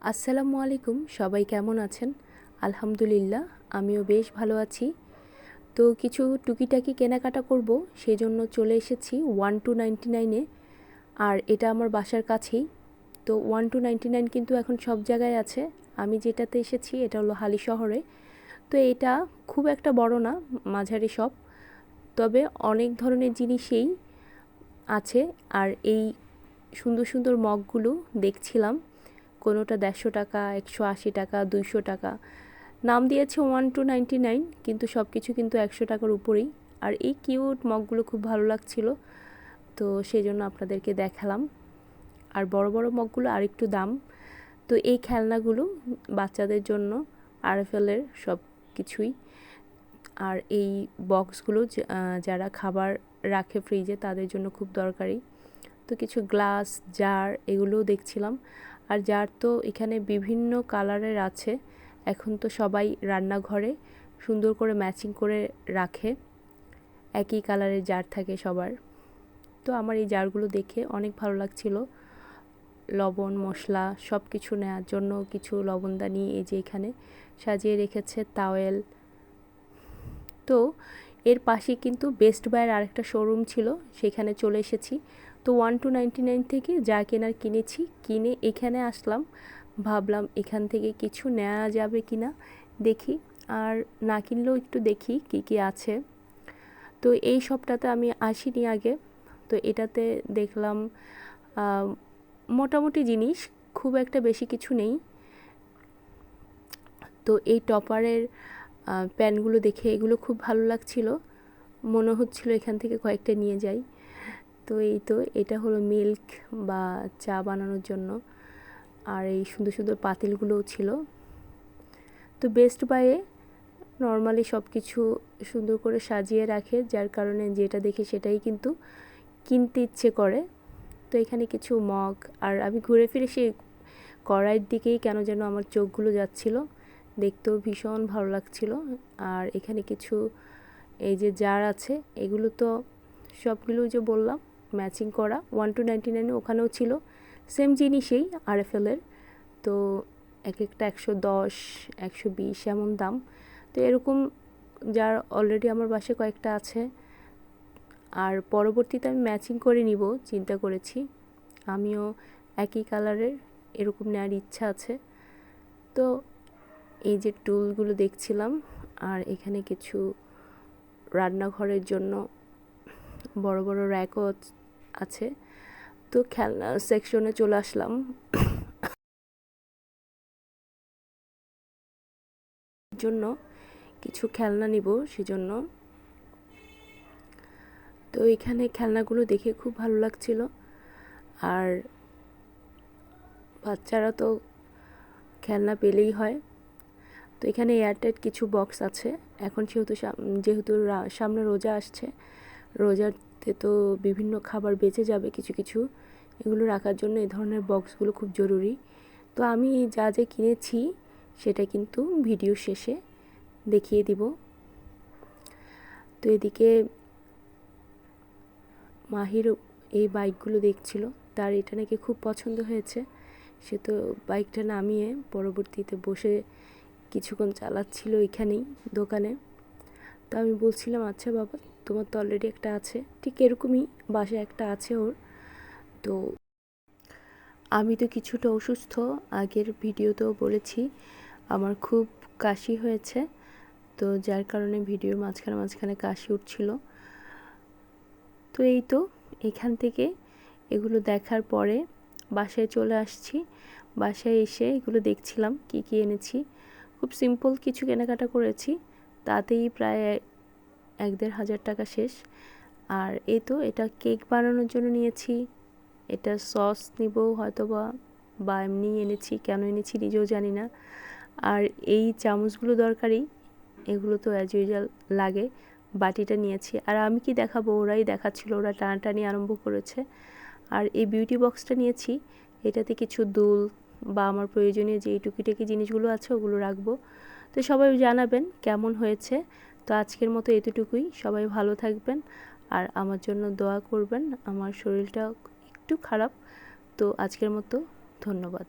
আসসালামু আলাইকুম, সবাই কেমন আছেন? আলহামদুলিল্লাহ, আমিও বেশ ভালো আছি। তো কিছু টুকিটাকি কেনাকাটা করব, সেজন্য চলে এসেছি 1299-এ। আর এটা আমার বাসার কাছেই। তো 1299 কিন্তু এখন সব জায়গায় আছে। আমি যেটাতে এসেছি এটা হলো হালি শহরে। তো এটা খুব একটা বড় না, মাঝারি শপ। তবে অনেক ধরনের জিনিসই আছে। আর এই সুন্দর সুন্দর মগগুলো দেখছিলাম, কোনোটা 150 টাকা, 180 টাকা, 200 টাকা। নাম দিয়েছে 1299, কিন্তু সব কিছু কিন্তু 100 টাকার উপরেই। আর এই কিউট মগগুলো খুব ভালো লাগছিল, তো সেই জন্য আপনাদেরকে দেখালাম। আর বড় বড় মগগুলো আরেকটু দাম। তো এই খেলনাগুলো বাচ্চাদের জন্য, আরএফএলের সব কিছুই। আর এই বক্সগুলো যারা খাবার রাখে ফ্রিজে তাদের জন্য খুব দরকারি। তো কিছু গ্লাস, জার এগুলোও দেখছিলাম। আর জার তো এখানে বিভিন্ন কালারের আছে। এখন তো সবাই রান্নাঘরে সুন্দর করে ম্যাচিং করে রাখে, একই কালারের জার থাকে সবার। তো আমার এই জারগুলো দেখে অনেক ভালো লাগছিল। লবণ, মশলা সব কিছু নেওয়ার জন্য কিছু লবণদানি এই যে এখানে সাজিয়ে রেখেছে, তাওয়েল। তো এর পাশে কিন্তু বেস্ট বাইয়ের আরেকটা শোরুম ছিল, সেখানে চলে এসেছি। তো 1299 থেকে যা কেনার কিনেছি, কিনে এখানে আসলাম। ভাবলাম এখান থেকে কিছু নেওয়া যাবে কি না দেখি, আর না কিনলেও একটু দেখি কি কি আছে। তো এই শপটাতে আমি আসিনি আগে। তো এটাতে দেখলাম মোটামুটি জিনিস, খুব একটা বেশি কিছু নেই। তো এই টপারের প্যানগুলো দেখে এগুলো খুব ভালো লাগছিল, মনে হচ্ছিল এখান থেকে কয়েকটা নিয়ে যাই। তো এই তো এটা হলো মিল্ক বা চা বানানোর জন্য। আর এই সুন্দর সুন্দর পাতিলগুলোও ছিল। তো বেস্ট বাইয়ে নর্মালি সব কিছু সুন্দর করে সাজিয়ে রাখে, যার কারণে যেটা দেখি সেটাই কিন্তু কিনতে ইচ্ছে করে। তো এখানে কিছু মগ, আর আমি ঘুরে ফিরে সেই কড়াইয়ের দিকেই কেন যেন আমার চোখগুলো যাচ্ছিল, দেখতেও ভীষণ ভালো লাগছিল। আর এখানে কিছু এই যে জার আছে, এগুলো তো সবগুলো যে বললাম ম্যাচিং করা। 1299 ওখানেও ছিল সেম জিনিসেই, আরএফএলের। তো এক একটা 110, 120 এমন দাম। তো এরকম যার অলরেডি আমার বাসায় কয়েকটা আছে। আর পরবর্তীতে আমি ম্যাচিং করে নিব চিন্তা করেছি। আমিও একই কালারের এরকম নেওয়ার ইচ্ছা আছে। তো এই যে টুলগুলো দেখছিলাম, আর এখানে কিছু রান্নাঘরের জন্য বড় বড় র্যাকও আছে। তো খেলনা সেকশনে চলে আসলাম, জন্য কিছু খেলনা নিব সেজন্য। তো এখানে খেলনাগুলো দেখে খুব ভালো লাগছিল। আর বাচ্চারা তো খেলনা পেলেই হয়। তো এখানে এয়ারটাইট কিছু বক্স আছে। এখন যেহেতু সামনে রোজা আসছে, রোজাতে তো বিভিন্ন খাবার বেঁচে যাবে কিছু কিছু, এগুলো রাখার জন্য এই ধরনের বক্সগুলো খুব জরুরি। তো আমি যা যা কিনেছি সেটা কিন্তু ভিডিও শেষে দেখিয়ে দিব। তো এদিকে মাহির এই বাইকগুলো দেখছিল, তার এটা নাকি খুব পছন্দ হয়েছে। সে তো বাইকটা নামিয়ে পরবর্তীতে বসে কিছুক্ষণ চালাচ্ছিল এখানেই দোকানে। তো আমি বলছিলাম, আচ্ছা বাবা, তোমার তো অলরেডি একটা আছে, ঠিক এরকমই বাসায় একটা আছে ওর। তো আমি তো কিছুটা অসুস্থ, আগের ভিডিওতেও বলেছি আমার খুব কাশি হয়েছে। তো যার কারণে ভিডিওর মাঝখানে মাঝখানে কাশি উঠছিল। তো এই তো এখান থেকে এগুলো দেখার পরে বাসায় চলে আসছি। বাসায় এসে এগুলো দেখছিলাম কি কি এনেছি। খুব সিম্পল কিছু কেনাকাটা করেছি, তাতেই প্রায় 1-1.5 টাকা শেষ। আর এই তো এটা কেক বানানোর জন্য নিয়েছি। এটা সস নিব হয়তো বা এমনি এনেছি, কেন এনেছি নিজেও জানি না। আর এই চামচগুলো দরকারি, এগুলো তো অ্যাজ ইউজুয়াল লাগে। বাটিটা নিয়েছি। আর আমি কি দেখাবো, ওরাই দেখাচ্ছিল, ওরা টানাটানি আরম্ভ করেছে। আর এই বিউটি বক্সটা নিয়েছি, এটাতে কিছু দুল বা আমার প্রয়োজনীয় যে টুকিটাকি জিনিসগুলো আছে ওগুলো রাখবো। তো সবাই জানাবেন কেমন হয়েছে। তো আজকের মতো এতটুকুই, সবাই ভালো থাকবেন আর আমার জন্য দোয়া করবেন। আমার শরীরটা একটু খারাপ, তো আজকের মতো ধন্যবাদ।